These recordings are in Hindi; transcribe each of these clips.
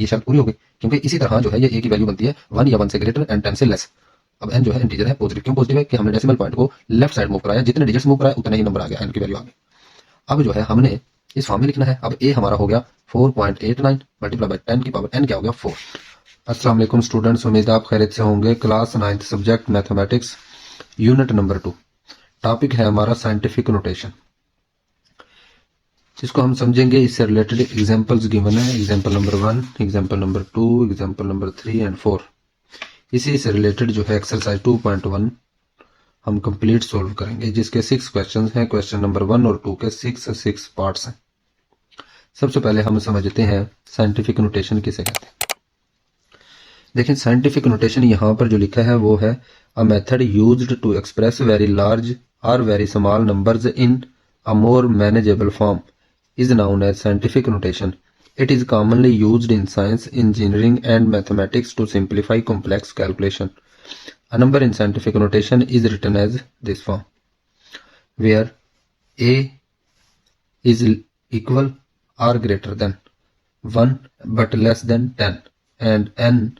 ये शर्त पूरी हो गई, क्योंकि इसी तरह जो है ये ए की वैल्यू बनती है 1 या 1 से ग्रेटर एंड 10 से लेस। अब n जो है इंटीजर है, पॉजिटिव। क्यों पॉजिटिव है? कि हमने डेसिमल पॉइंट को लेफ्ट साइड मूव कराया, जितने डिजिट्स मूव कराए उतना ही नंबर आ गया, n की वैल्यू आ गई। अब जो है हमने इस फॉर्म में लिखना है। अब a हमारा हो गया 4.89 मल्टीप्लाई बाय 10 की पावर n क्या हो गया 4। अस्सलाम वालेकुम स्टूडेंट्स, उम्मीद आप खैरियत से होंगे। Class 9th subject mathematics, unit number 2। Topic है हमारा साइंटिफिक नोटेशन, जिसको हम समझेंगे। इससे रिलेटेड एग्जांपल्स गिवन है, example number 1, example number 2, example number 3 and 4। इसी से रिलेटेड जो है एक्सरसाइज 2.1 हम कंप्लीट सोल्व करेंगे, जिसके 6 क्वेश्चन हैं। क्वेश्चन नंबर 1 और 2 के 6 पार्ट्स हैं। सबसे पहले हम समझते हैं साइंटिफिक नोटेशन किसे कहते हैं। देखिए साइंटिफिक नोटेशन यहाँ पर जो लिखा है वो है a method used to express very large और very small numbers in a more manageable form is known as scientific notation. It is commonly used in science, engineering and mathematics to simplify complex calculation. A number in scientific notation is written as this form, where a is equal or greater than 1 but less than 10 and n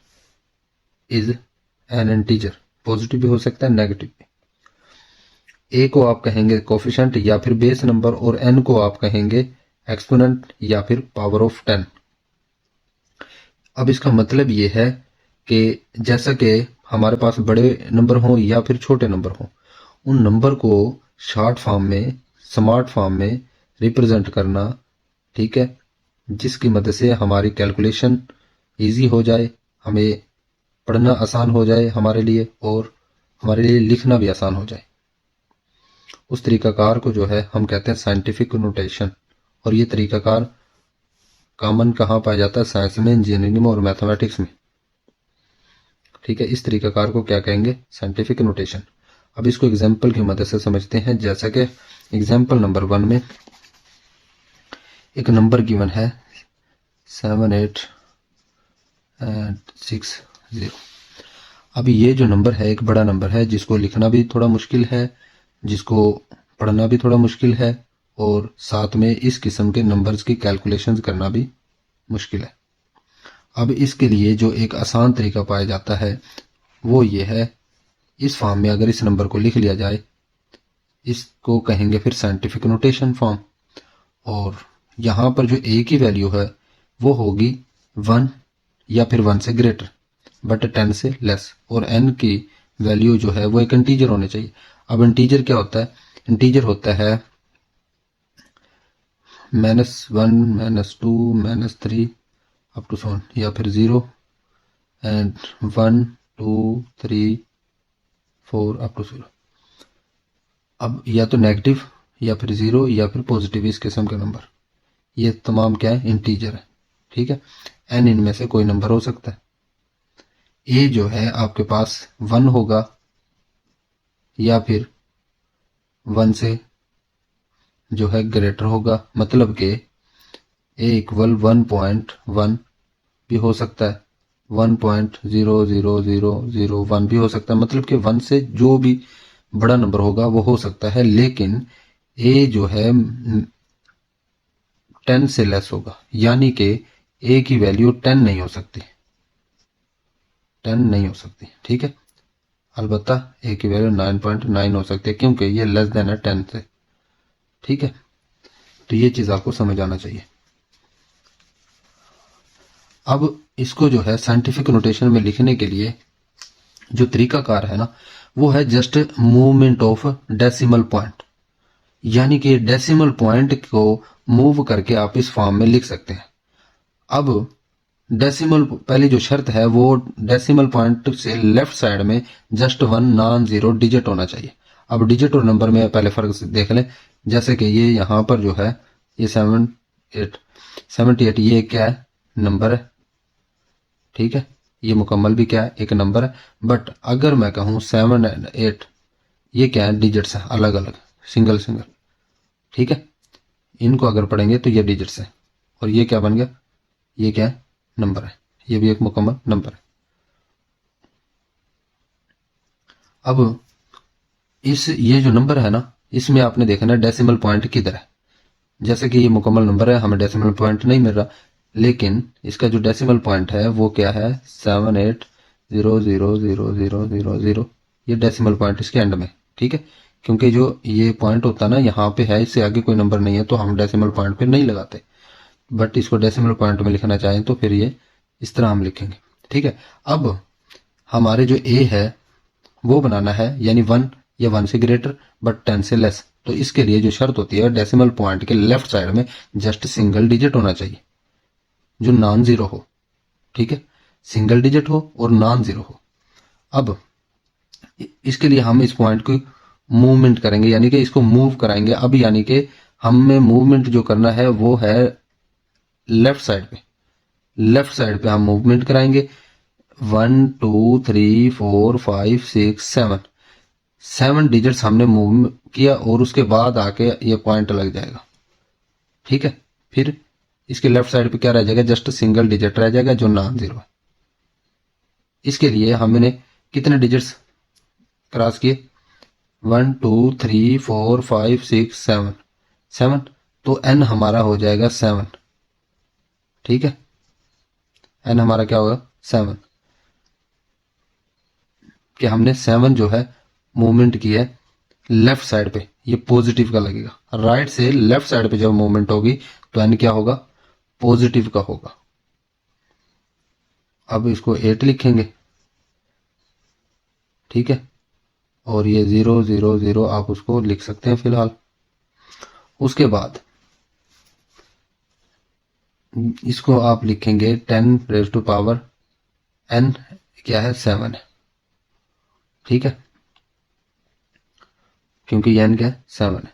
is an integer. Positive भी हो सकता है, नेगेटिव भी। a को आप कहेंगे कोफिशिएंट या फिर बेस नंबर, और n को आप कहेंगे एक्सपोनेंट या फिर पावर ऑफ 10। अब इसका मतलब ये है कि जैसा कि हमारे पास बड़े नंबर हों या फिर छोटे नंबर हों, उन नंबर को शॉर्ट फॉर्म में, स्मार्ट फॉर्म में रिप्रेजेंट करना, ठीक है, जिसकी मदद से हमारी कैलकुलेशन इजी हो जाए, हमें पढ़ना आसान हो जाए हमारे लिए, और हमारे लिए लिखना भी आसान हो जाए। उस तरीकाकार को जो है हम कहते हैं साइंटिफिक नोटेशन। और ये तरीकाकार कॉमन कहाँ पाया जाता है? साइंस में, इंजीनियरिंग में और मैथमेटिक्स में, ठीक है। इस तरीकाकार को क्या कहेंगे? Scientific notation. अब इसको एग्जाम्पल की मदद से समझते हैं। जैसा कि एग्जाम्पल नंबर 1 में एक नंबर गिवन है 7, 8 and 6, 0। अभी ये जो नंबर है एक बड़ा नंबर है, जिसको लिखना भी थोड़ा मुश्किल है, जिसको पढ़ना भी थोड़ा मुश्किल है, और साथ में इस किस्म के नंबर्स की कैलकुलेशंस करना भी मुश्किल है। अब इसके लिए जो एक आसान तरीका पाया जाता है वो ये है, इस फॉर्म में अगर इस नंबर को लिख लिया जाए, इसको कहेंगे फिर साइंटिफिक नोटेशन फॉर्म। और यहाँ पर जो a की वैल्यू है वो होगी 1 या फिर 1 से ग्रेटर बट 10 से लेस, और n की वैल्यू जो है वो एक इंटीजर होने चाहिए। अब इंटीजर क्या होता है? इंटीजर होता है -1, -2, -3 अप टू सोन, या फिर 0 एंड 1, 2, 3, 4 अप टू 0। अब या तो नेगेटिव या फिर 0 या फिर पॉजिटिव, इस किस्म का नंबर, ये तमाम क्या है? इंटीजर है, ठीक है। n इनमें से कोई नंबर हो सकता है। a जो है आपके पास 1 होगा या फिर 1 से जो है ग्रेटर होगा, मतलब कि a इक्वल 1.1 भी हो सकता है, 1.00001 भी हो सकता है, मतलब कि 1 से जो भी बड़ा नंबर होगा वो हो सकता है। लेकिन a जो है 10 से लेस होगा, यानी कि a की वैल्यू 10 नहीं हो सकती, 10 नहीं हो सकती, ठीक है। अलबत्ता a की वैल्यू 9.9 हो सकती है, क्योंकि ये लेस देन है 10 से, ठीक है। तो ये चीज आपको समझ आना चाहिए। अब इसको जो है साइंटिफिक नोटेशन में लिखने के लिए जो तरीकाकार है ना, वो है just movement of decimal point, यानी कि डेसिमल पॉइंट को मूव करके आप इस फॉर्म में लिख सकते हैं। अब डेसिमल, पहली जो शर्त है वो डेसिमल पॉइंट से लेफ्ट साइड में जस्ट 1 नॉन जीरो डिजिट होना चाहिए। अब डिजिट और नंबर में पहले फर्क देख लें। जैसे कि ये यहाँ पर जो है ये 78 ये क्या है? नंबर है, ठीक है। ये मुकम्मल भी क्या है? एक नंबर है। बट अगर मैं कहूँ 7 and 8 ये क्या है? डिजिट्स है, अलग अलग, सिंगल सिंगल, ठीक है। इनको अगर पढ़ेंगे तो ये डिजिट्स है, और ये क्या बन गया? ये क्या है? नंबर है। ये भी एक मुकम्मल नंबर है। अब ये जो नंबर है ना, इसमें आपने देखना है डेसिमल पॉइंट किधर है। जैसे कि ये मुकम्मल नंबर है, हमें डेसिमल पॉइंट नहीं मिल रहा, लेकिन इसका जो डेसिमल पॉइंट है वो क्या है 78000000, ये डेसिमल पॉइंट इसके एंड में। ठीक है, क्योंकि जो ये पॉइंट होता है ना यहाँ पे है, इससे आगे कोई नंबर नहीं है तो हम डेसिमल पॉइंट पे नहीं लगाते, बट इसको डेसिमल पॉइंट में लिखना चाहें तो फिर ये इस तरह हम लिखेंगे। ठीक है, अब हमारे जो ए है वो बनाना है, यानी 1 या 1 से ग्रेटर बट 10 से लेस। तो इसके लिए जो शर्त होती है डेसिमल पॉइंट के लेफ्ट साइड में जस्ट सिंगल डिजिट होना चाहिए जो नॉन जीरो हो। ठीक है, सिंगल डिजिट हो और नॉन जीरो हो। अब इसके लिए हम इस पॉइंट को मूवमेंट करेंगे, यानी कि इसको मूव कराएंगे। अब यानी कि हमें मूवमेंट जो करना है वो है लेफ्ट साइड पे। लेफ्ट साइड पे हम मूवमेंट कराएंगे 1 2 3 4 5 6 7, 7 डिजिट्स हमने मूव किया और उसके बाद आके ये पॉइंट लग जाएगा। ठीक है, फिर इसके लेफ्ट साइड पे क्या रह जाएगा, जस्ट सिंगल डिजिट रह जाएगा जो नॉन जीरो है। इसके लिए हमने कितने डिजिट्स क्रॉस किए 1 2 3 4 5 6 7, 7, तो एन हमारा हो जाएगा 7। ठीक है, एन हमारा क्या होगा 7, कि हमने 7 जो है मूवमेंट की है लेफ्ट साइड पे, ये पॉजिटिव का लगेगा। राइट से लेफ्ट साइड पे जब मूवमेंट होगी तो एन क्या होगा, पॉजिटिव का होगा। अब इसको 8 लिखेंगे। ठीक है, और ये 0 0 0 आप उसको लिख सकते हैं फिलहाल। उसके बाद इसको आप लिखेंगे 10 रेज टू पावर n, क्या है 7 है। ठीक है, क्योंकि n क्या है 7 है,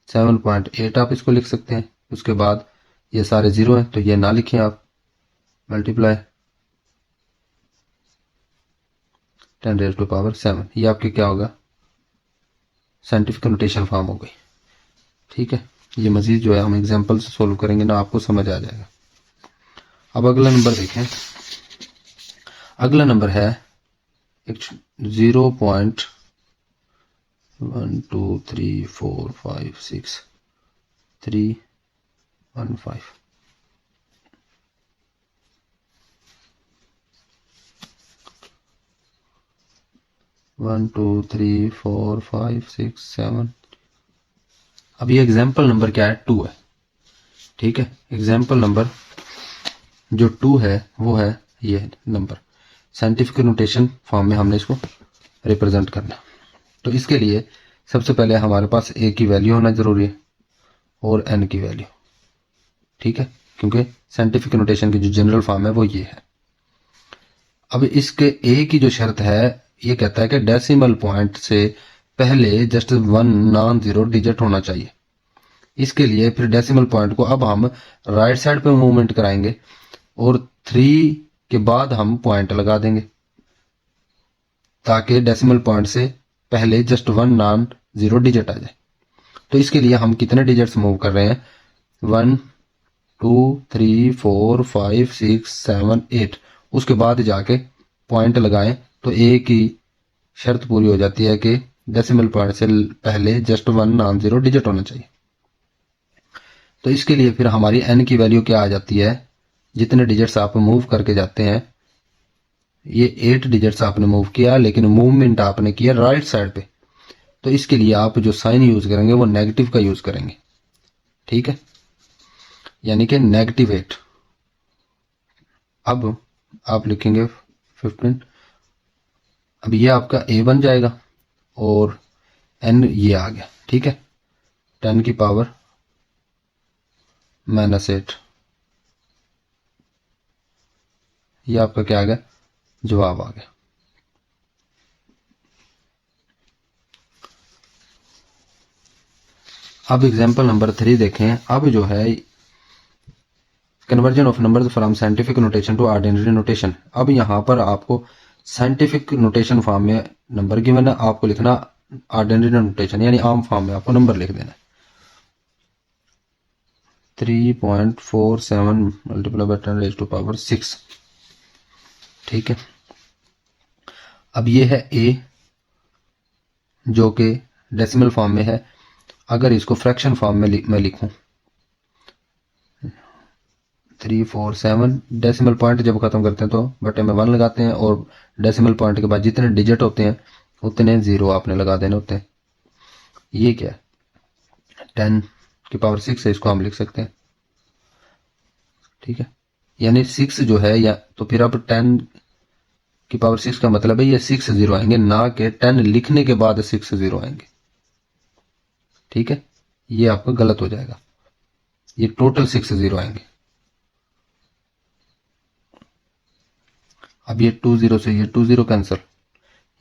7.8 आप इसको लिख सकते हैं। उसके बाद ये सारे जीरो हैं तो ये ना लिखें आप, मल्टीप्लाई 10 रेज टू पावर 7, ये आपकी क्या होगा साइंटिफिक नोटेशन फॉर्म हो गई। ठीक है, ये मजीद जो है हम एग्जांपल से सोल्व करेंगे ना, आपको समझ आ जाएगा। अब अगला नंबर देखें। अगला नंबर है 0.123456315। 1 2 3 4 5 6 7। अब ये एग्जाम्पल नंबर क्या है 2 है। ठीक है, एग्जाम्पल नंबर जो 2 है वो है ये नंबर। साइंटिफिक नोटेशन फॉर्म में हमने इसको रिप्रेजेंट करना। तो इसके लिए सबसे पहले हमारे पास ए की वैल्यू होना जरूरी है और एन की वैल्यू। ठीक है, क्योंकि साइंटिफिक नोटेशन की जो जनरल फॉर्म है वो ये है। अब इसके ए की जो शर्त है ये कहता है कि डेसिमल पॉइंट से पहले जस्ट 1 नॉन जीरो डिजिट होना चाहिए। इसके लिए फिर डेसिमल पॉइंट को अब हम राइट साइड पे मूवमेंट कराएंगे और 3 के बाद हम पॉइंट लगा देंगे ताकि डेसिमल पॉइंट से पहले जस्ट 1 नॉन जीरो डिजिट आ जाए। तो इसके लिए हम कितने डिजिट्स मूव कर रहे हैं 1 2 3 4 5 6 7 8, उसके बाद जाके पॉइंट लगाएं तो ए की शर्त पूरी हो जाती है कि डेसिमल पॉइंट से पहले जस्ट 1 नॉन जीरो डिजिट होना चाहिए। तो इसके लिए फिर हमारी एन की वैल्यू क्या आ जाती है, जितने डिजिट्स आप मूव करके जाते हैं, ये 8 डिजिट्स आपने मूव किया लेकिन मूवमेंट आपने किया राइट साइड पे, तो इसके लिए आप जो साइन यूज करेंगे वो नेगेटिव का यूज करेंगे। ठीक है, यानी कि -8। अब आप लिखेंगे 15। अब ये आपका ए बन जाएगा और एन ये आ गया। ठीक है, 10 की पावर -8, ये आपका क्या आ गया, जवाब आ गया। अब एग्जांपल नंबर 3 देखें। अब जो है conversion of numbers from scientific notation to ordinary notation. अब यहां पर आपको साइंटिफिक नोटेशन फॉर्म में नंबर गिवन है, आपको लिखना ऑर्डिनरी नोटेशन यानी आम फॉर्म में आपको नंबर लिख देना 3.47 multiply by 10 raise to power 6। ठीक है, अब ये है ए जो कि डेसिमल फॉर्म में है। अगर इसको फ्रैक्शन फॉर्म में मैं लिखूं 3 4 7 डेसिमल पॉइंट जब खत्म करते हैं तो बटे में 1 लगाते हैं और डेसिमल पॉइंट के बाद जितने डिजिट होते हैं उतने 0 आपने लगा देने होते हैं। ये क्या है 10 की पावर 6 है, इसको हम लिख सकते हैं। ठीक है, यानी 6 जो है या तो फिर अब 10 की पावर 6 का मतलब है ये 6 0 आएंगे, ना कि 10 लिखने के बाद 6 0 आएंगे। ठीक है, ये आपका गलत हो जाएगा, ये टोटल 6 0 आएंगे। अब ये 2 0 से ये 2 0 कैंसिल,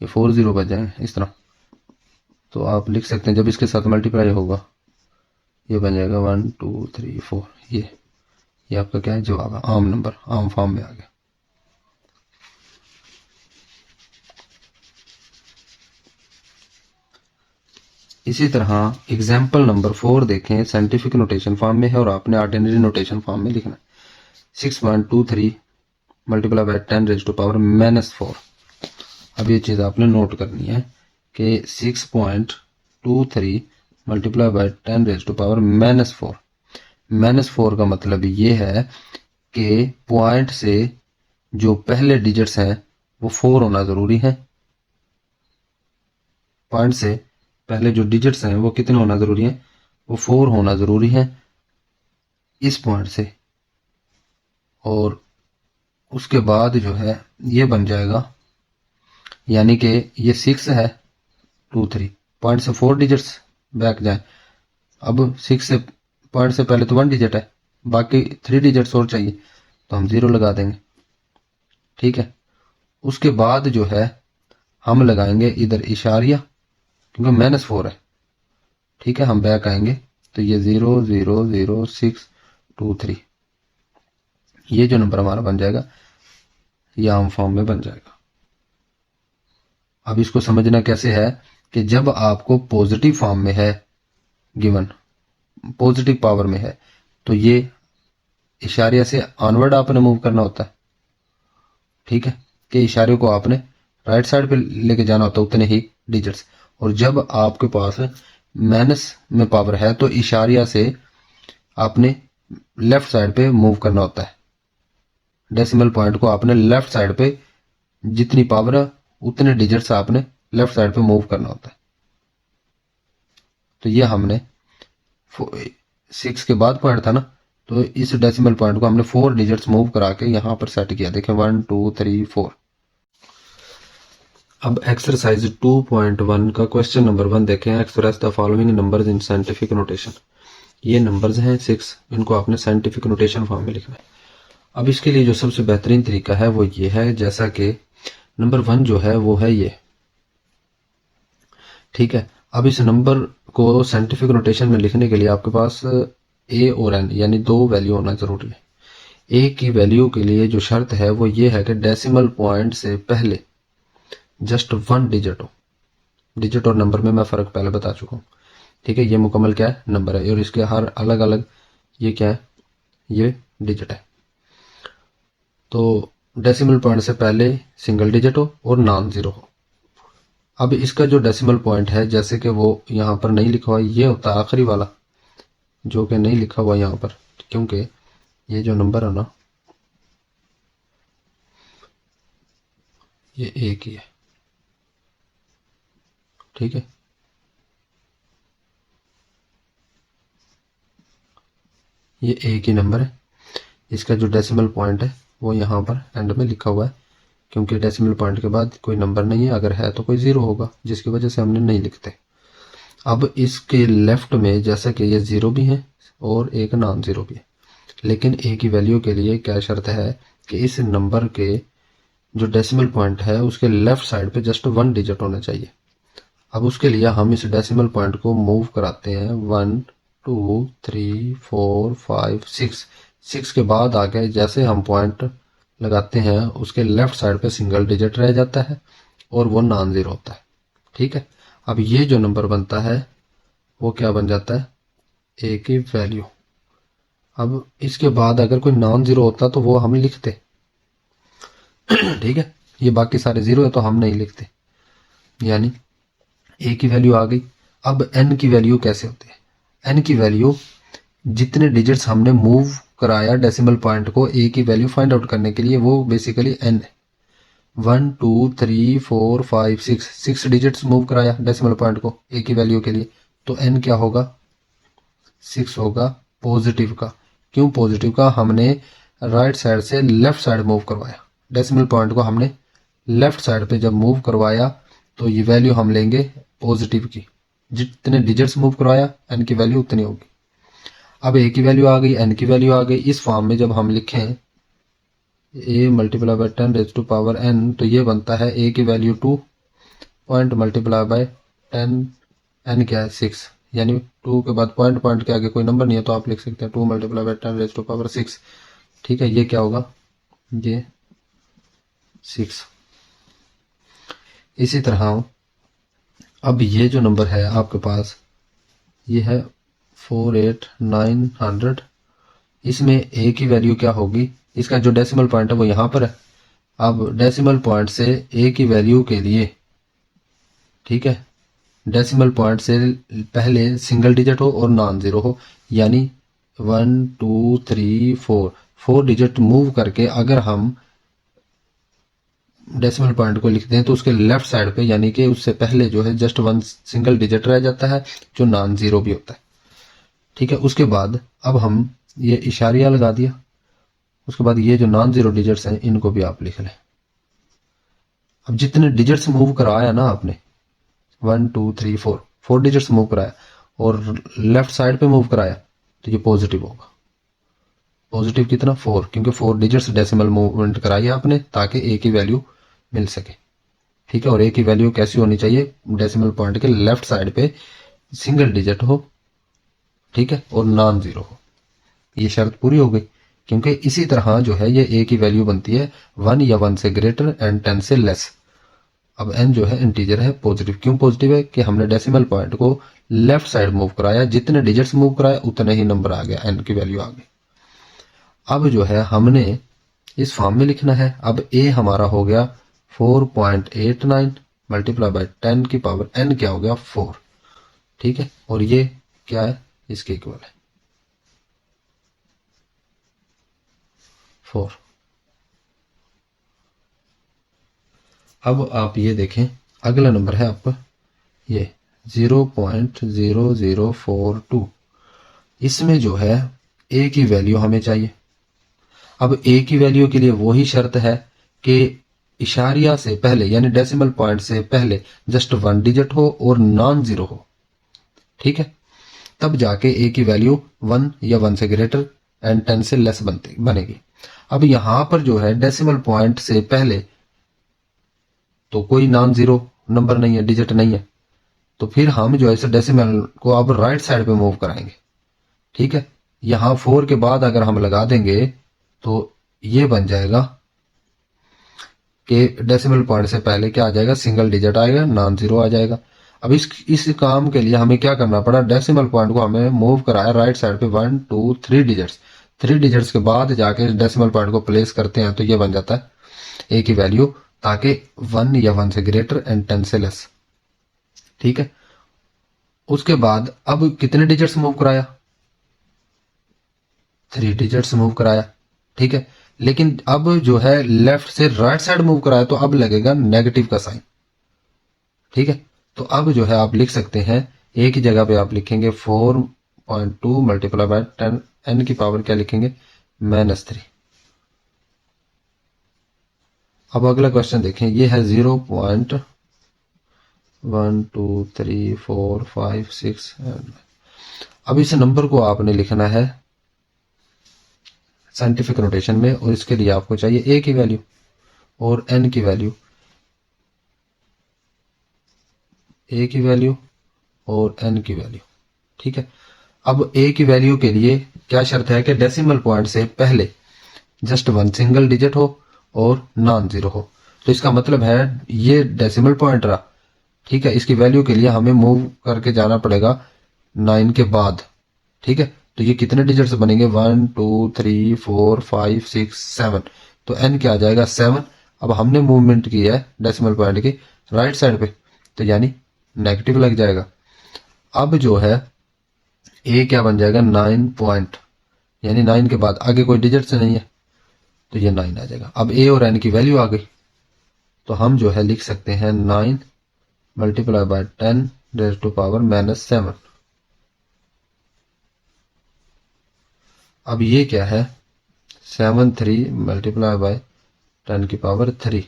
ये 4 0 बच जाएंगे इस तरह। तो आप लिख सकते हैं जब इसके साथ मल्टीप्लाई होगा ये बन जाएगा 1 2 3 4। ये आपका क्या है जवाब है, आम नंबर, आम फॉर्म में आ गया। इसी तरह एग्जाम्पल नंबर 4 देखें, साइंटिफिक नोटेशन फॉर्म में है और आपने ऑर्डिनरी नोटेशन फॉर्म में लिखना है। 6.23 multiply by 10 raise to power -4। अब ये चीज आपने नोट करनी है कि 6.23 multiply by 10 raise to power -4। -4 का मतलब ये है कि पॉइंट से जो पहले डिजिट्स हैं वो 4 होना जरूरी है। पॉइंट से पहले जो डिजिट्स हैं वो कितने होना जरूरी है, वो 4 होना जरूरी है इस पॉइंट से। और उसके बाद जो है ये बन जाएगा, यानी कि ये 6 है 2 3 पॉइंट से 4 डिजिट्स बैक जाए। अब 6 से पॉइंट से पहले तो 1 डिजिट है, बाकी 3 डिजिट्स और चाहिए तो हम 0 लगा देंगे। ठीक है, उसके बाद जो है हम लगाएंगे इधर इशारिया क्योंकि -4 है। ठीक है, हम बैक आएंगे तो ये 0 0 0 6 2 3 ये जो नंबर हमारा बन जाएगा ये आम फॉर्म में बन जाएगा। अब इसको समझना कैसे है कि जब आपको पॉजिटिव फॉर्म में है गिवन, पॉजिटिव पावर में है, तो ये इशारिया से ऑनवर्ड आपने मूव करना होता है। ठीक है, कि इशारे को आपने राइट साइड पे लेके जाना होता है उतने ही डिजिट्स। और जब आपके पास माइनस में पावर है तो इशारिया से आपने लेफ्ट साइड पे मूव करना होता है। डेसिमल पॉइंट को आपने लेफ्ट साइड पे जितनी पावर है उतने डिजिट्स आपने लेफ्ट साइड पे मूव करना होता है। तो ये हमने 6 के बाद पॉइंट था ना, तो इस डेसिमल पॉइंट को हमने 4 डिजिट्स मूव करा के यहां पर सेट किया। देखें 1 2 3 4। अब एक्सरसाइज 2.1 का क्वेश्चन नंबर 1 देखें। Express the following numbers in scientific notation. ये नंबर्स हैं 6, इनको आपने साइंटिफिक नोटेशन फॉर्म में लिखना है। अब इसके लिए जो सबसे बेहतरीन तरीका है वो ये है, जैसा कि नंबर 1 जो है वो है ये। ठीक है, अब इस नंबर को साइंटिफिक नोटेशन में लिखने के लिए आपके पास ए और एन यानी 2 वैल्यू होना जरूरी है। ए की वैल्यू के लिए जो शर्त है वो ये है कि डेसिमल पॉइंट से पहले जस्ट 1 डिजिट हो। डिजिट और नंबर में मैं फर्क पहले बता चुका हूं। ठीक है, ये मुकम्मल क्या है नंबर है और इसके हर अलग अलग ये क्या है ये डिजिट है। तो डेसिमल पॉइंट से पहले सिंगल डिजिट हो और नॉन जीरो हो। अब इसका जो डेसिमल पॉइंट है जैसे कि वो यहां पर नहीं लिखा हुआ, ये होता है आखिरी वाला जो कि नहीं लिखा हुआ यहां पर, क्योंकि ये जो नंबर है ना ये एक ही है। ठीक है, ये एक ही नंबर है। इसका जो डेसिमल पॉइंट है वो यहां पर एंड में लिखा हुआ है, क्योंकि डेसिमल पॉइंट के बाद कोई नंबर नहीं है, अगर है तो कोई 0 होगा जिसकी वजह से हमने नहीं लिखते। अब इसके लेफ्ट में जैसा कि ये 0 भी है और एक नॉन जीरो भी है, लेकिन ए की वैल्यू के लिए क्या शर्त है कि इस नंबर के जो डेसिमल पॉइंट है उसके लेफ्ट साइड पे जस्ट 1 डिजिट होना चाहिए। अब उसके लिए हम इस डेसिमल पॉइंट को मूव कराते हैं 1 2 3 4 5 6। 6 के बाद आगे जैसे हम पॉइंट लगाते हैं उसके लेफ्ट साइड पे सिंगल डिजिट रह जाता है और वो नॉन जीरो होता है। ठीक है, अब ये जो नंबर बनता है वो क्या बन जाता है ए की वैल्यू। अब इसके बाद अगर कोई नॉन जीरो होता तो वो हम लिखते। ठीक है, ये बाकी सारे 0 है तो हम नहीं लिखते, यानी ए की वैल्यू आ गई। अब एन की वैल्यू कैसे होती है, एन की वैल्यू जितने डिजिट्स हमने मूव कराया डेसिमल पॉइंट को ए की वैल्यू फाइंड आउट करने के लिए, वो बेसिकली एन है। 1 2 3 4 5 6 6 डिजिट्स मूव कराया डेसिमल पॉइंट को ए की वैल्यू के लिए, तो एन क्या होगा? 6 होगा पॉजिटिव का। क्यों पॉजिटिव का? हमने राइट साइड से लेफ्ट साइड मूव करवाया, डेसिमल पॉइंट को हमने लेफ्ट साइड पे जब मूव करवाया तो ये वैल्यू हम लेंगे पॉजिटिव की। जितने डिजिट्स मूव करवाया एन की वैल्यू उतनी होगी। अब ए की वैल्यू आ गई, एन की वैल्यू आ गई। इस फॉर्म में जब हम लिखें a multiply by 10 raise to power n, तो ये बनता है a की value 2 point multiply by 10, n क्या है 6, यानी 2 के बाद पॉइंट के आगे कोई नंबर नहीं है तो आप लिख सकते हैं 2 multiply by 10 raise to power 6। ठीक है, ये क्या होगा? ये 6। इसी तरह अब ये जो नंबर है आपके पास, ये है 48900। इसमें a की वैल्यू क्या होगी? इसका जो डेसिमल पॉइंट है वो यहां पर है। अब डेसिमल पॉइंट से a की वैल्यू के लिए, ठीक है, डेसिमल पॉइंट से पहले सिंगल डिजिट हो और नॉन जीरो हो, यानी 1 2 3 4 डिजिट मूव करके अगर हम डेसिमल पॉइंट को लिखते हैं तो उसके लेफ्ट साइड पे, यानी कि उससे पहले जो है जस्ट 1 सिंगल डिजिट रह जाता है जो नॉन जीरो भी होता है। ठीक है, उसके बाद अब हम ये इशारिया लगा दिया। उसके बाद ये जो नॉन जीरो डिजिट्स हैं इनको भी आप लिख लें। अब जितने डिजिट्स मूव कराया ना आपने, 1 2 3 4 डिजिट्स मूव कराया और लेफ्ट साइड पे मूव कराया, तो ये पॉजिटिव होगा। पॉजिटिव कितना? 4, क्योंकि 4 डिजिट्स डेसिमल मूवमेंट कराई आपने ताकि ए की वैल्यू मिल सके। ठीक है, और ए की वैल्यू कैसी होनी चाहिए? डेसिमल पॉइंट के लेफ्ट साइड पे सिंगल डिजिट हो, ठीक है, और नॉन जीरो हो। ये शर्त पूरी हो गई, क्योंकि इसी तरह जो है ये a की वैल्यू बनती है 1 या 1 से ग्रेटर एंड 10 से लेस। अब n जो है इंटीजर है, पॉजिटिव। क्यों पॉजिटिव है? कि हमने डेसिमल पॉइंट को लेफ्ट साइड मूव कराया, जितने डिजिट्स मूव कराया उतने ही नंबर आ गया, n की वैल्यू आ गई। अब जो है हमने इस फॉर्म में लिखना है। अब a हमारा हो गया 4.89 मल्टीप्लाई बाय 10 की पावर n क्या हो गया? 4। ठीक है, और ये क्या है? इसके इक्वल है 4। अब आप ये देखें, अगला नंबर है आपका ये 0.0042। इसमें जो है a की वैल्यू हमें चाहिए। अब a की वैल्यू के लिए वही शर्त है कि इशारिया से पहले यानी डेसिमल पॉइंट से पहले जस्ट 1 डिजिट हो और नॉन जीरो हो। ठीक है, तब जाके a की वैल्यू 1 या 1 से ग्रेटर एंड 10 से लेस बनेगी। अब यहां पर जो है डेसिमल पॉइंट से पहले तो कोई नॉन जीरो नंबर नहीं है, डिजिट नहीं है, तो फिर हम जो है इस डेसिमल को अब राइट साइड पे मूव कराएंगे। ठीक है, यहां 4 के बाद अगर हम लगा देंगे तो ये बन जाएगा कि डेसिमल पॉइंट से पहले क्या आ जाएगा? सिंगल डिजिट आएगा, नॉन जीरो आ जाएगा। अब इस काम के लिए हमें क्या करना पड़ा? डेसिमल पॉइंट को हमें मूव कराया राइट साइड पे 1 2 3 डिजिट्स। 3 डिजिट्स के बाद जाके डेसिमल पॉइंट को प्लेस करते हैं तो ये बन जाता है ए की वैल्यू, ताकि 1 या 1 से ग्रेटर एंड 10 से लेस। ठीक है, उसके बाद अब कितने डिजिट्स मूव कराया? 3 डिजिट्स मूव कराया। ठीक है, लेकिन अब जो है लेफ्ट से राइट साइड मूव कराया तो अब लगेगा नेगेटिव का साइन। ठीक है, तो अब जो है आप लिख सकते हैं ए की जगह पे आप लिखेंगे 4.2 मल्टीप्लाई बाय 10 n की पावर क्या लिखेंगे? -3। अब अगला क्वेश्चन देखें, ये है 0.12345 अब इस नंबर को आपने लिखना है साइंटिफिक नोटेशन में, और इसके लिए आपको चाहिए a की वैल्यू और n की वैल्यू, a की वैल्यू और n की वैल्यू। ठीक है, अब a की वैल्यू के लिए क्या शर्त है कि डेसिमल पॉइंट से पहले जस्ट 1 सिंगल डिजिट हो और नॉन जीरो हो। तो इसका मतलब है ये डेसिमल पॉइंट रहा। ठीक है, इसकी वैल्यू के लिए हमें मूव करके जाना पड़ेगा 9 के बाद। ठीक है, तो ये कितने डिजिट्स बनेंगे? 1 2 3 4 5 6 7, तो n क्या आ जाएगा? 7। अब हमने मूवमेंट की है डेसिमल पॉइंट की राइट साइड पे, तो यानी नेगेटिव लग जाएगा। अब जो है a क्या बन जाएगा? 9 पॉइंट, यानी 9 के बाद आगे कोई डिजिट से नहीं है तो ये 9 आ जाएगा। अब a और n की वैल्यू आ गई तो हम जो है लिख सकते हैं 9 multiply by 10 raise to power -7। अब ये क्या है 7 3 मल्टीप्लाई बाय 10 की पावर 3।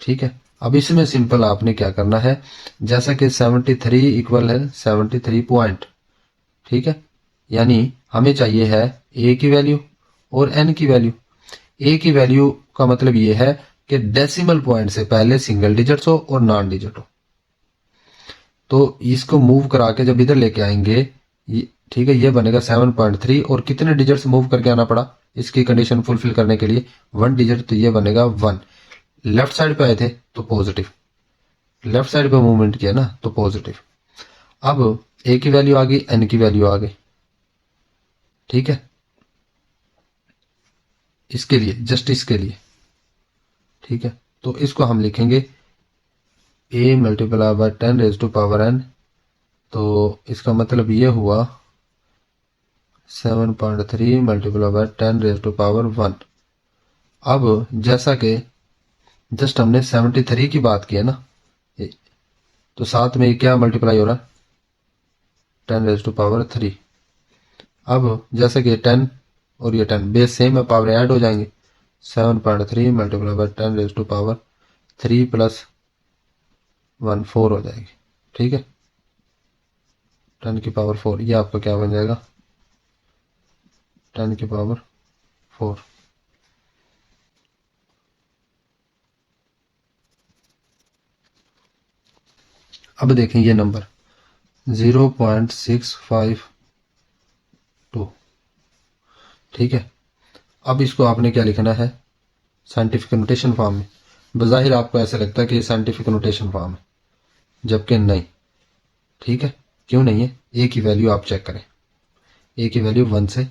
ठीक है, अब इसमें सिंपल आपने क्या करना है, जैसा कि 73 इक्वल है 73 पॉइंट। ठीक है, यानी हमें चाहिए है a की वैल्यू और n की वैल्यू। a की वैल्यू का मतलब ये है कि डेसिमल पॉइंट से पहले सिंगल डिजिट हो और नॉन डिजिट हो। तो इसको मूव करा के जब इधर लेके आएंगे, ठीक है, ये बनेगा 7.3 और कितने डिजिट मूव करके आना पड़ा इसकी कंडीशन फुलफिल करने के लिए 1 डिजिट, तो ये बनेगा 1। लेफ्ट साइड पे आए थे तो पॉजिटिव, लेफ्ट साइड पे मूवमेंट किया ना तो पॉजिटिव। अब a की वैल्यू आ गई, n की वैल्यू आ गई। ठीक है, इसके लिए जस्ट इसके लिए। ठीक है, तो इसको हम लिखेंगे a multiply by 10 raise to power n, तो इसका मतलब ये हुआ 7.3 multiply by 10 raise to power 1। अब जैसा कि जस्ट हमने 73 की बात की है ना, तो साथ में क्या मल्टीप्लाई हो रहा है 10 रेज टू पावर 3। अब जैसे कि 10 और ये 10 बेस सेम है, पावर ऐड हो जाएंगे। 7.3 multiply by 10 raise to power 3 plus 1 4 हो जाएगी। ठीक है, 10 की पावर 4, ये आपका क्या बन जाएगा 10 की पावर 4। अब देखें ये नंबर 0.652। ठीक है, अब इसको आपने क्या लिखना है साइंटिफिक नोटेशन फॉर्म में। बज़ाहिर आपको ऐसा लगता है कि साइंटिफिक नोटेशन फॉर्म है, जबकि नहीं। ठीक है, क्यों नहीं है, a की वैल्यू आप चेक करें, a की वैल्यू 1 से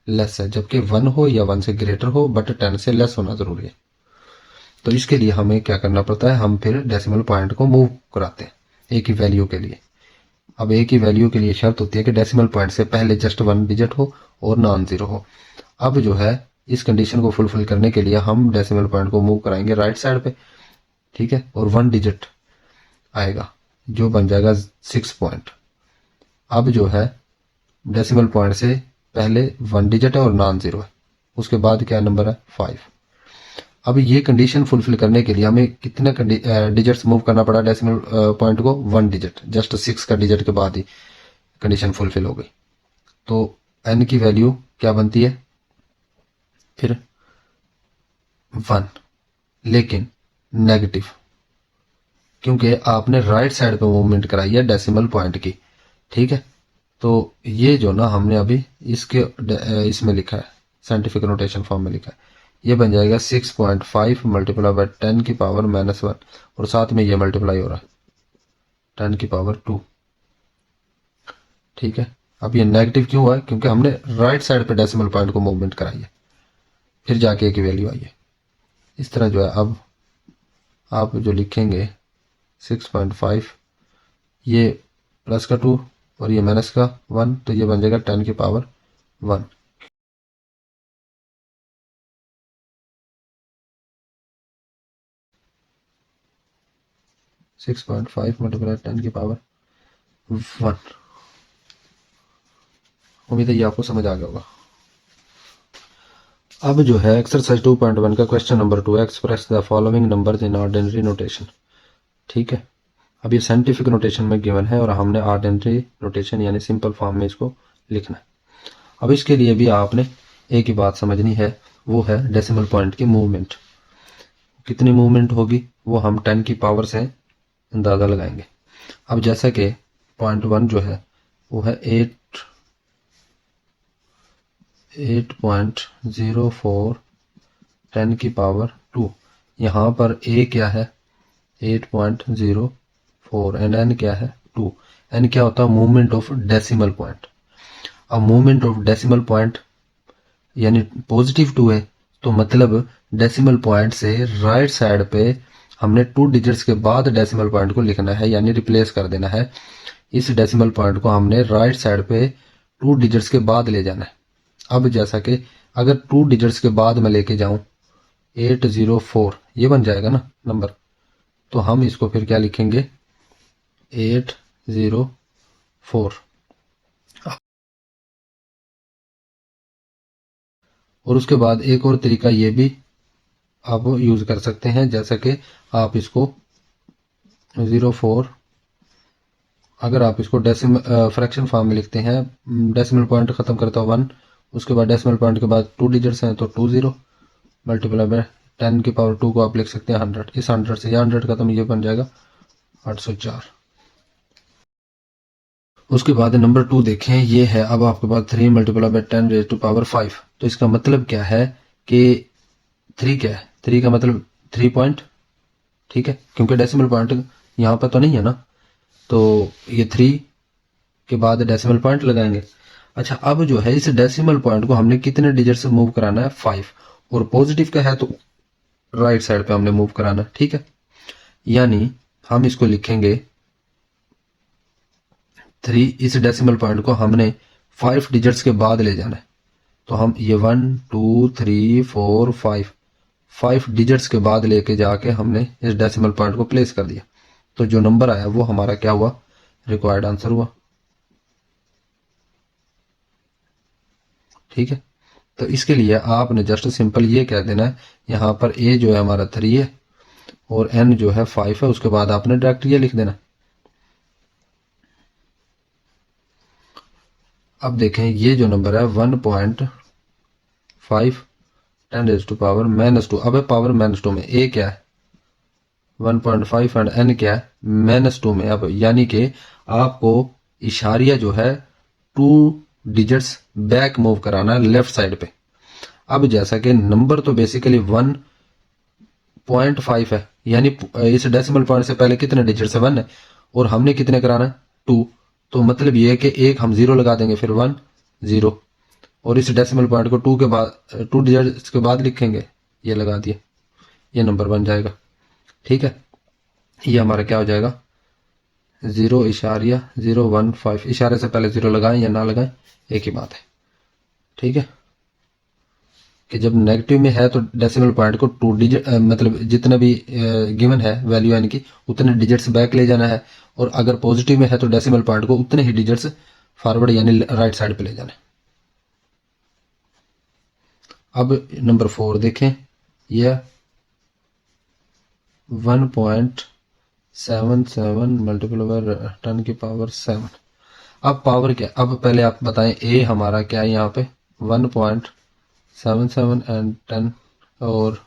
लेस है, जबकि 1 हो या 1 से ग्रेटर हो, बट 10 से लेस होना जरूरी है। तो इसके लिए हमें क्या करना पड़ता है, हम फिर डेसिमल पॉइंट को मूव कराते हैं a की वैल्यू के लिए। अब a की वैल्यू के लिए शर्त होती है कि डेसिमल पॉइंट से पहले जस्ट 1 डिजिट हो और नॉन जीरो हो। अब जो है इस कंडीशन को फुलफिल करने के लिए हम डेसिमल पॉइंट को मूव कराएंगे राइट साइड पे। ठीक है, और 1 डिजिट आएगा जो बन जाएगा 6 पॉइंट। अब जो है डेसिमल पॉइंट से पहले 1 डिजिट है और नॉन जीरो है, उसके बाद क्या नंबर है 5। अब ये कंडीशन फुलफिल करने के लिए हमें कितने डिजिट्स मूव करना पड़ा डेसिमल पॉइंट को 1 डिजिट, जस्ट 6 का डिजिट के बाद ही कंडीशन फुलफिल हो गई। तो n की वैल्यू क्या बनती है फिर 1, लेकिन नेगेटिव, क्योंकि आपने राइट साइड पे मूवमेंट कराई है डेसिमल पॉइंट की। ठीक है, तो ये जो ना हमने अभी इसके इसमें लिखा है साइंटिफिक नोटेशन फॉर्म में लिखा है, ये बन जाएगा 6.5 मल्टीप्लाई बाय 10 की पावर -1 और साथ में ये मल्टीप्लाई हो रहा है 10 की पावर 2। ठीक है, अब ये नेगेटिव क्यों हुआ है, क्योंकि हमने राइट साइड पे डेसिमल पॉइंट को मूवमेंट कराई है, फिर जाके की वैल्यू आई है। इस तरह जो है अब आप जो लिखेंगे 6.5, ये प्लस का 2 और ये माइनस का 1, तो ये बन जाएगा 10 की power 1। Six point five multiply 10 की पावर 1। उम्मीद है ये आपको समझ आ गया होगा। अब जो है एक्सरसाइज 2.1 का question number 2, express the following numbers in ordinary notation. ठीक है, अब ये साइंटिफिक नोटेशन में गिवन है और हमने ऑर्डिनरी नोटेशन यानी सिंपल फॉर्म में इसको लिखना है। अब इसके लिए भी आपने एक ही बात समझनी है, वो है डेसिमल पॉइंट की मूवमेंट। कितनी मूवमेंट होगी वो हम 10 की पावर से अंदाजा लगाएंगे। अब जैसा कि पॉइंट 1 जो है वो है 8.04 10 की पावर 2। यहाँ पर a क्या है 8.04 एंड n क्या है 2। n क्या होता है मूवमेंट ऑफ डेसिमल पॉइंट। अब मूवमेंट ऑफ डेसिमल पॉइंट यानी पॉजिटिव 2 है, तो मतलब डेसिमल पॉइंट से राइट साइड पे हमने 2 डिजिट्स के बाद डेसिमल पॉइंट को लिखना है, यानी रिप्लेस कर देना है। इस डेसिमल पॉइंट को हमने राइट साइड पे 2 डिजिट्स के बाद ले जाना है। अब जैसा कि अगर 2 डिजिट्स के बाद मैं लेके जाऊं 804, ये बन जाएगा ना नंबर, तो हम इसको फिर क्या लिखेंगे 804। और उसके बाद एक और तरीका ये भी आप यूज कर सकते हैं, जैसा कि आप इसको 04, अगर आप इसको डेसिमल फ्रैक्शन फॉर्म में लिखते हैं, डेसिमल पॉइंट खत्म करता है 1, उसके बाद डेसिमल पॉइंट के बाद 2 डिजिट्स हैं तो 20 मल्टीप्लाई बाय 10 की पावर 2 को आप लिख सकते हैं 100। इस 100 से यह 100 खत्म, ये बन जाएगा 804। उसके बाद नंबर 2 देखें, ये है अब आपके पास 3 multiply by 10 raise to power 5। तो इसका मतलब क्या है कि 3 क्या है, 3 का मतलब 3 पॉइंट, ठीक है, क्योंकि डेसिमल पॉइंट यहाँ पर तो नहीं है ना, तो ये 3 के बाद डेसिमल पॉइंट लगाएंगे। अच्छा, अब जो है इस डेसिमल पॉइंट को हमने कितने डिजिट से मूव कराना है 5, और पॉजिटिव का है तो राइट साइड पे हमने मूव कराना है, ठीक है। यानी हम इसको लिखेंगे 3, इस डेसिमल पॉइंट को हमने 5 डिजिट्स के बाद ले जाना है, तो हम ये 1 2 3 4 5 डिजिट्स के बाद लेके जाके हमने इस डेसिमल पॉइंट को प्लेस कर दिया, तो जो नंबर आया वो हमारा क्या हुआ, रिक्वायर्ड आंसर हुआ, ठीक है। तो इसके लिए आपने जस्ट सिंपल ये कह देना है, यहां पर ए जो है हमारा 3 है और एन जो है 5 है, उसके बाद आपने डायरेक्ट ये लिख देना। अब देखें ये जो नंबर है 1.5 10 रेज टू पावर -2, अब पावर -2 में ए क्या है 1.5 एंड एन क्या है -2 में। अब यानी कि आपको इशारिया जो है 2 डिजिट्स बैक मूव कराना है लेफ्ट साइड पे। अब जैसा कि नंबर तो बेसिकली 1.5 है, यानी इस डेसिमल पॉइंट से पहले कितने डिजिट है 1 है, और हमने कितने कराना है 2, तो मतलब ये है कि एक हम 0 लगा देंगे, फिर 1 0, और इस डेसिमल पॉइंट को 2 के बाद 2 डिजिट्स के बाद लिखेंगे, ये लगा दिए, ये नंबर बन जाएगा, ठीक है। ये हमारा क्या हो जाएगा 0.015, इशारे से पहले 0 लगाएं या ना लगाएं एक ही बात है, ठीक है। कि जब नेगेटिव में है तो डेसिमल पॉइंट को 2 डिजिट मतलब जितना भी गिवन है वैल्यू यानी कि उतने डिजिट्स बैक ले जाना है, और अगर पॉजिटिव में है तो डेसिमल पॉइंट को उतने ही डिजिट्स फॉरवर्ड यानी राइट साइड पे ले जाना है। अब नंबर 4 देखें, यह 1.77 मल्टीपल बाय 10 की पावर 7। अब पावर क्या, अब पहले आप बताएं ए हमारा क्या है यहाँ पे 1.77 एंड 10, और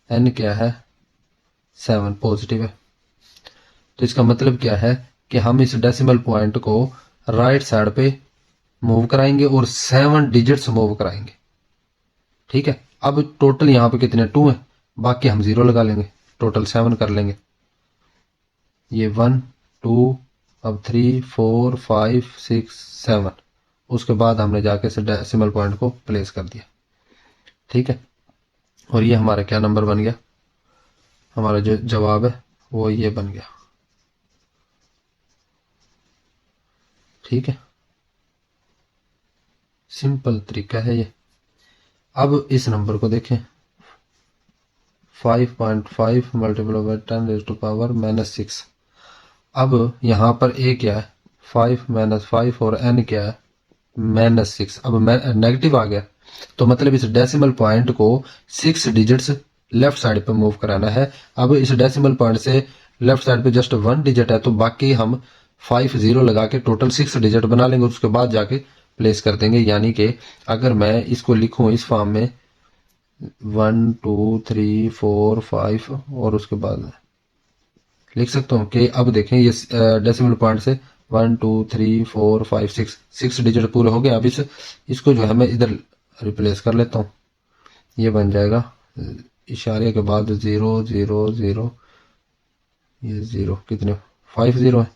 एन क्या है 7 पॉजिटिव है। तो इसका मतलब क्या है कि हम इस डेसिमल पॉइंट को राइट साइड पे मूव कराएंगे और 7 डिजिट्स मूव कराएंगे, ठीक है। अब टोटल यहाँ पे कितने 2 है, बाकी हम 0 लगा लेंगे, टोटल 7 कर लेंगे, ये 1 2 अब 3 4 5 6 7, उसके बाद हमने जाके इस डेसिमल पॉइंट को प्लेस कर दिया, ठीक है। और ये हमारा क्या नंबर बन गया, हमारा जो जवाब है वो ये बन गया, ठीक है। सिंपल तरीका है ये। अब इस नंबर को देखें 5.5 multiple by 10 raise to power -6। अब यहां पर ए क्या है 5 -5 और एन क्या है -6। अब नेगेटिव आ गया, तो मतलब इस डेसिमल पॉइंट को 6 डिजिट्स लेफ्ट साइड पे मूव कराना है। अब इस डेसिमल पॉइंट से लेफ्ट साइड पे जस्ट 1 डिजिट है, तो बाकी हम 5 0 लगा के टोटल 6 डिजिट बना लेंगे, उसके बाद जाके प्लेस कर देंगे। यानी कि अगर मैं इसको लिखूं इस फॉर्म में 1 2 3 4 5, और उसके बाद लिख सकता हूँ कि अब देखें ये डेसिमल पॉइंट से 1 2 3 4 5 6 डिजिट पूरे हो गए। अब इसको जो है मैं इधर रिप्लेस कर लेता हूँ, ये बन जाएगा इशारे के बाद 0 0 0, ये 0 कितने 5 0 है,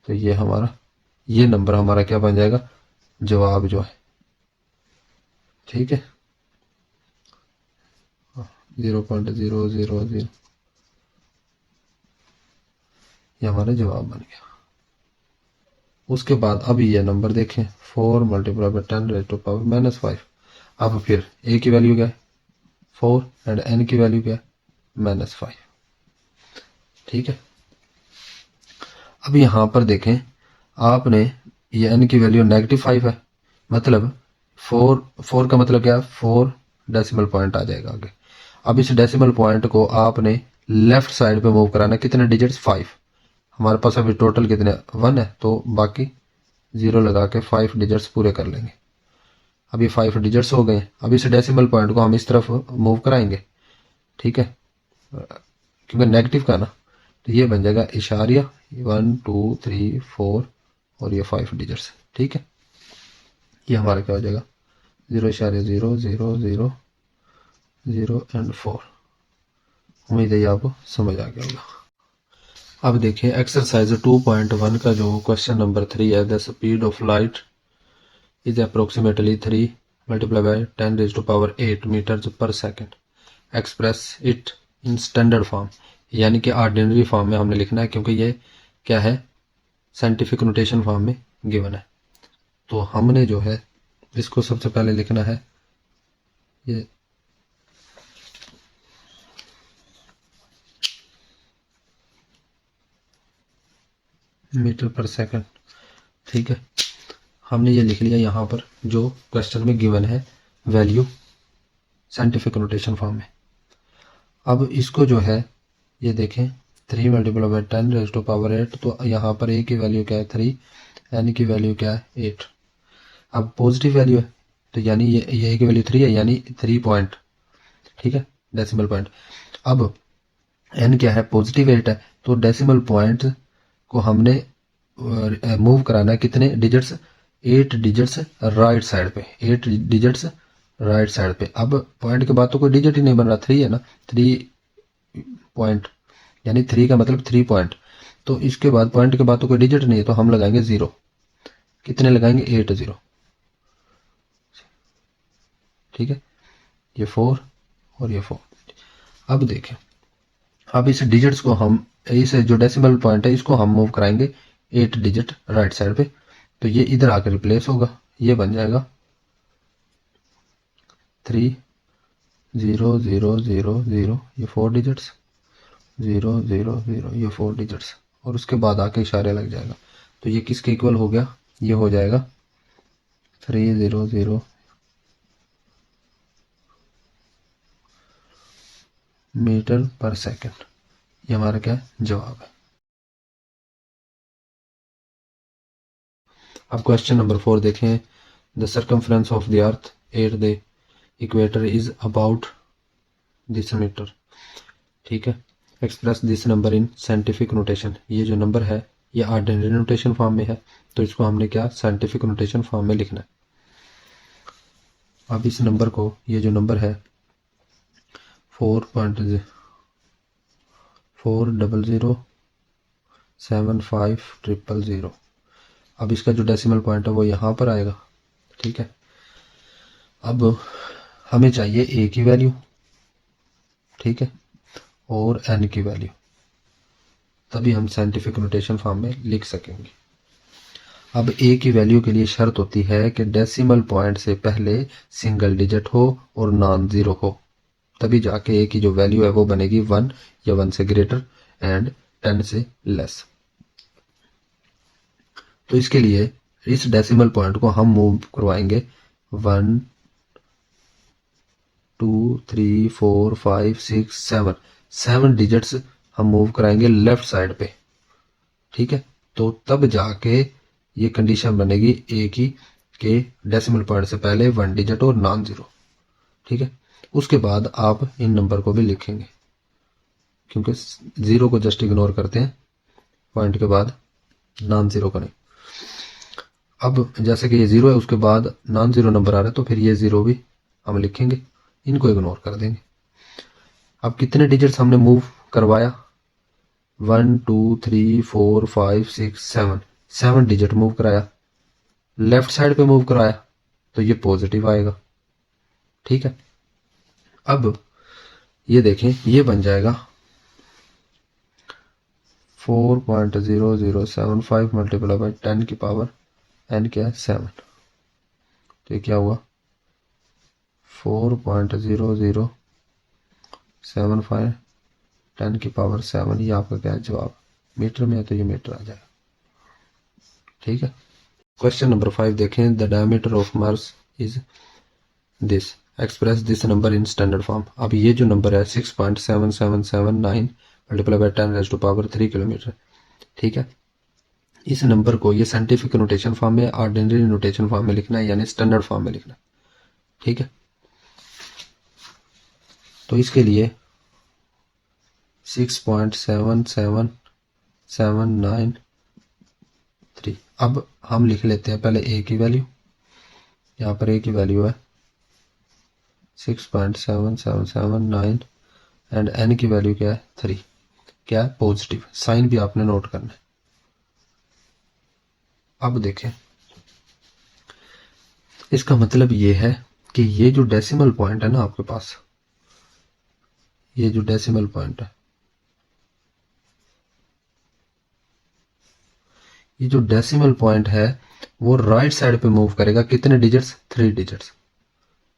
तो ये नंबर हमारा क्या बन जाएगा जवाब जो है, ठीक है 0.000, ये हमारा जवाब बन गया। उसके बाद अब ये नंबर देखें 4 multiply by 10 raise to power -5। अब फिर a की वैल्यू क्या है 4 एंड n की वैल्यू क्या है -5। ठीक है, अब यहां पर देखें आपने ये n की वैल्यू -5 है, मतलब 4 का मतलब क्या है 4 डेसिमल पॉइंट आ जाएगा आगे। अब इस डेसिमल पॉइंट को आपने लेफ्ट साइड पे मूव कराना, कितने डिजिट्स 5, हमारे पास अभी टोटल कितने 1 है, तो बाकी 0 लगा के 5 डिजिट्स पूरे कर लेंगे। अब ये 5 डिजिट्स हो गए। अब इस डेसिमल पॉइंट को हम इस तरफ मूव कराएंगे, ठीक है, क्योंकि नेगेटिव का ना, तो ये बन जाएगा इशारिया 1 2 3 4 और ये 5 डिजिट्स। ठीक है, ये हमारा क्या हो जाएगा 0.000 0 एंड 4। उम्मीद है ये आपको समझ आ गया होगा। अब देखिए एक्सरसाइज 2.1 का जो क्वेश्चन नंबर 3 है, the speed of light is approximately 3 multiply by 10 raise to power 8 metres पर second, express it in standard form, यानी कि ऑर्डिनरी फॉर्म में हमने लिखना है, क्योंकि ये क्या है साइंटिफिक नोटेशन फॉर्म में गिवन है। तो हमने जो है इसको सबसे पहले लिखना है ये मीटर पर सेकंड। ठीक है, हमने ये लिख लिया यहाँ पर जो क्वेश्चन में गिवन है वैल्यू साइंटिफिक नोटेशन फॉर्म में। अब इसको जो है ये देखें 3 multiply by 10 raise to power 8, तो यहाँ पर a की वैल्यू क्या है 3, n की वैल्यू क्या है 8। अब पॉजिटिव वैल्यू है तो यानी ये a की वैल्यू 3 है, यानी 3 पॉइंट, ठीक है, डेसिमल पॉइंट। अब n क्या है पॉजिटिव 8 है, तो डेसिमल पॉइंट को हमने मूव कराना है कितने डिजिट्स 8 डिजिट्स राइट साइड पे, 8 डिजिट्स राइट साइड पे। अब पॉइंट के बाद तो कोई डिजिट ही नहीं बन रहा, 3 है ना, 3 पॉइंट, यानी 3 का मतलब 3 पॉइंट, तो इसके बाद पॉइंट के बाद तो कोई डिजिट नहीं है, तो हम लगाएंगे 0। कितने लगाएंगे 8 0। ठीक है, ये 4 और ये 4। अब देखें, अब इस डिजिट्स को हम इस जो डेसिमल पॉइंट है इसको हम मूव कराएंगे 8 डिजिट राइट साइड पे, तो ये इधर आकर रिप्लेस होगा, ये बन जाएगा 3 0 0 0 0, ये 4 डिजिट्स 0 0 0, ये 4 डिजिट्स, और उसके बाद आके इशारे लग जाएगा। तो ये किसके इक्वल हो गया, ये हो जाएगा 3 0 0 मीटर पर सेकंड। ये हमारा क्या जवाब है। अब क्वेश्चन नंबर 4 देखें, the circumference of the earth at the equator is about this metre. ठीक है, express this number in scientific notation. ये जो नंबर है ये ऑर्डिनरी नोटेशन फॉर्म में है, तो इसको हमने क्या साइंटिफिक नोटेशन फॉर्म में लिखना है। अब इस नंबर को, ये जो नंबर है 4.4007500, अब इसका जो डेसिमल पॉइंट है वो यहाँ पर आएगा। ठीक है, अब हमें चाहिए a की वैल्यू, ठीक है, और n की वैल्यू, तभी हम साइंटिफिक नोटेशन फॉर्म में लिख सकेंगे। अब a की वैल्यू के लिए शर्त होती है कि डेसिमल पॉइंट से पहले सिंगल डिजिट हो और नॉन जीरो हो, तभी जाके a की जो वैल्यू है वो बनेगी 1 या 1 से ग्रेटर एंड 10 से लेस। तो इसके लिए इस डेसिमल पॉइंट को हम मूव करवाएंगे 1 2 3 4 5 6 7, 7 डिजिट्स हम मूव कराएंगे लेफ्ट साइड पे। ठीक है, तो तब जाके ये कंडीशन बनेगी ए की के डेसिमल पॉइंट से पहले 1 डिजिट और नॉन जीरो। ठीक है, उसके बाद आप इन नंबर को भी लिखेंगे, क्योंकि जीरो को जस्ट इग्नोर करते हैं, पॉइंट के बाद नॉन जीरो का नहीं। अब जैसे कि ये जीरो है उसके बाद नॉन जीरो नंबर आ रहा है, तो फिर ये जीरो भी हम लिखेंगे, इनको इग्नोर कर देंगे। अब कितने डिजिट्स हमने मूव करवाया 1 2 3 4 5 6 7, 7 डिजिट मूव कराया, लेफ्ट साइड पे मूव कराया, तो ये पॉजिटिव आएगा। ठीक है, अब ये देखें ये बन जाएगा 4.0075 मल्टीप्लाई बाई 10 की पावर n क्या है 7। तो ये क्या हुआ 4.0075 10 की पावर 7। ये आपका क्या है जवाब। मीटर में है तो ये मीटर आ जाएगा। ठीक है। क्वेश्चन नंबर 5 देखें। The diameter of Mars is this, express this number in standard form. अब ये जो नंबर है 6.7779 multiply by 10 raise to power 3 kilometre. ठीक है। इस नंबर को ये साइंटिफिक नोटेशन फॉर्म में, ऑर्डिनरी नोटेशन फॉर्म में लिखना है, यानी स्टैंडर्ड फॉर्म में लिखना है। ठीक है। तो इसके लिए 6.7779 अब हम लिख लेते हैं पहले ए की वैल्यू। यहाँ पर ए की वैल्यू है 6.7779 एंड एन की वैल्यू क्या है 3। क्या है पॉजिटिव। साइन भी आपने नोट करना है। अब देखें, इसका मतलब ये है कि ये जो डेसिमल पॉइंट है ना आपके पास, ये जो डेसिमल पॉइंट है, ये जो डेसिमल पॉइंट है वो राइट साइड पे मूव करेगा। कितने डिजिट्स 3 डिजिट्स।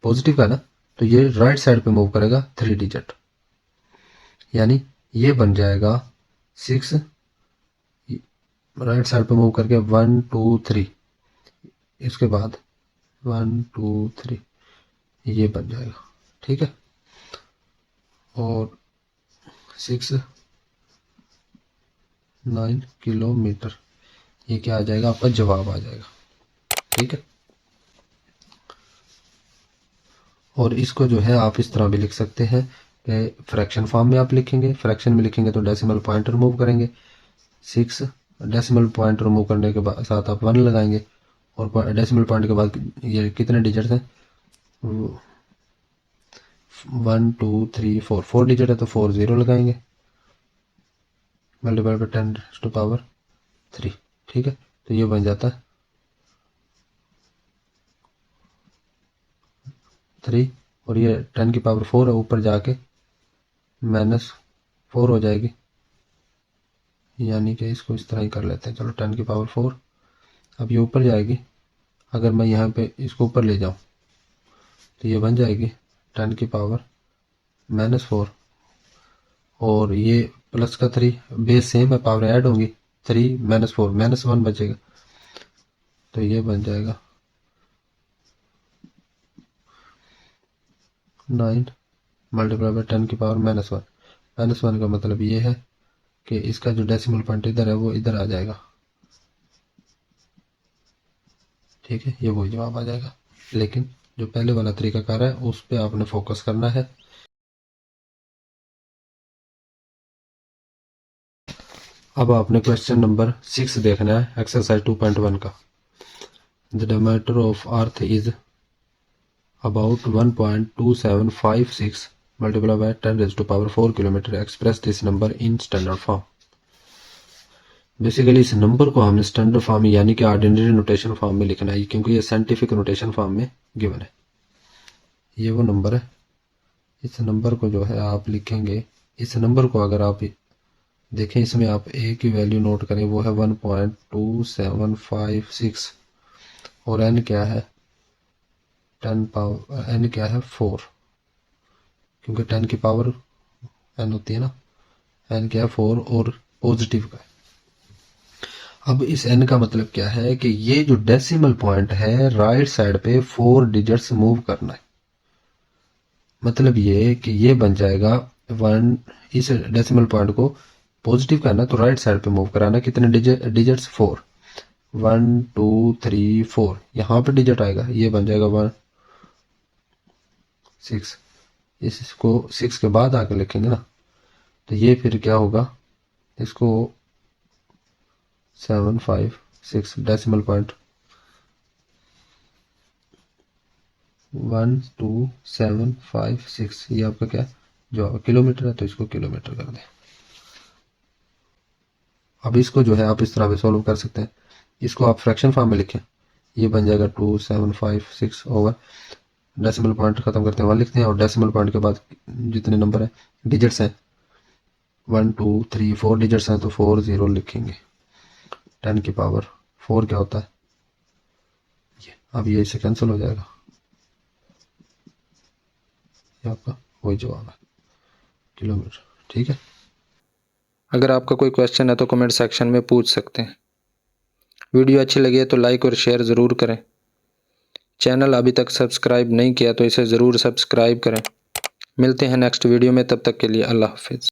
पॉजिटिव का ना, तो ये राइट साइड पे मूव करेगा 3 डिजिट, यानी ये बन जाएगा 6। राइट साइड पे मूव करके 1 2 3, इसके बाद 1 2 3 ये बन जाएगा। ठीक है। और 6 9 किलोमीटर, ये क्या आ जाएगा आपका जवाब आ जाएगा। ठीक है। और इसको जो है आप इस तरह भी लिख सकते हैं कि फ्रैक्शन फॉर्म में आप लिखेंगे। फ्रैक्शन में लिखेंगे तो डेसिमल पॉइंट रिमूव करेंगे। 6 डेसिमल पॉइंट रिमूव करने के बाद साथ आप 1 लगाएंगे, और डेसिमल पॉइंट के बाद ये कितने डिजिट्स हैं 1 2 3 4, 4 डिजिट है तो 4 0 लगाएंगे मल्टीप्लाई बाई 10 टू पावर 3। ठीक है। तो ये बन जाता है 3, और ये 10 की पावर 4 है, ऊपर जाके -4 हो जाएगी, यानी कि इसको इस तरह ही कर लेते हैं। चलो 10 की पावर 4, अब ये ऊपर जाएगी। अगर मैं यहाँ पे इसको ऊपर ले जाऊँ तो ये बन जाएगी 10 की पावर -4, और ये प्लस का 3, बेस सेम है, पावर ऐड होंगी। 3 -4 -1 बचेगा, तो ये बन जाएगा 9 मल्टीप्लाई बाई 10 की पावर -1। -1 का मतलब ये है कि इसका जो डेसिमल पॉइंट इधर है वो इधर आ जाएगा। ठीक है। ये वही जवाब आ जाएगा, लेकिन जो पहले वाला तरीकाकार है उस पर आपने फोकस करना है। अब आपने क्वेश्चन नंबर 6 देखना है, एक्सरसाइज 2.1 का। The diameter of earth is about 1.2756 multiply by 10 raise to power 4 kilometre. Express this number in standard form. Basically इस नंबर को हमने स्टैंडर्ड फॉर्म में, यानी कि ऑर्डिनरी नोटेशन फॉर्म में लिखना है, क्योंकि ये साइंटिफिक नोटेशन फॉर्म में गिवन है। ये वो नंबर है। इस नंबर को जो है आप लिखेंगे। इस नंबर को अगर आप देखें, इसमें आप ए की वैल्यू नोट करें, वो है 1.2756, और एन क्या है 10 पावर, एन क्या है 4, क्योंकि 10 की पावर एन होती है ना। एन क्या है 4, और पॉजिटिव का है। अब इस एन का मतलब क्या है कि ये जो डेसिमल पॉइंट है राइट साइड पे 4 डिजिट्स मूव करना है। मतलब ये कि ये बन जाएगा 1, इस डेसिमल पॉइंट को पॉजिटिव करना तो राइट साइड पे मूव कराना। कितने डिजिट्स 4, 1 2 3 4, यहाँ पे डिजिट आएगा, ये बन जाएगा 1 6। इसको 6 के बाद आके लिखेंगे ना, तो ये फिर क्या होगा, इसको 7 5 6 डेसिमल पॉइंट 1 2 7 5 6, ये आपका क्या जो किलोमीटर है, तो इसको किलोमीटर कर दें। अब इसको जो है आप इस तरह भी सॉल्व कर सकते हैं। इसको आप फ्रैक्शन फॉर्म में लिखें, ये बन जाएगा 2756 ओवर डेसिमल पॉइंट खत्म करते हैं 1 लिखते हैं, और डेसिमल पॉइंट के बाद जितने नंबर है डिजिट्स हैं 1 2 3 4 डिजिट्स हैं तो 4 0 लिखेंगे। 10 की पावर 4 क्या होता है ये, अब ये इससे कैंसिल हो जाएगा, ये आपका वही जवाब है, किलोमीटर। ठीक है, अगर आपका कोई क्वेश्चन है तो कमेंट सेक्शन में पूछ सकते हैं। वीडियो अच्छी लगी है तो लाइक और शेयर ज़रूर करें। चैनल अभी तक सब्सक्राइब नहीं किया तो इसे ज़रूर सब्सक्राइब करें। मिलते हैं नेक्स्ट वीडियो में, तब तक के लिए अल्लाह हाफिज़।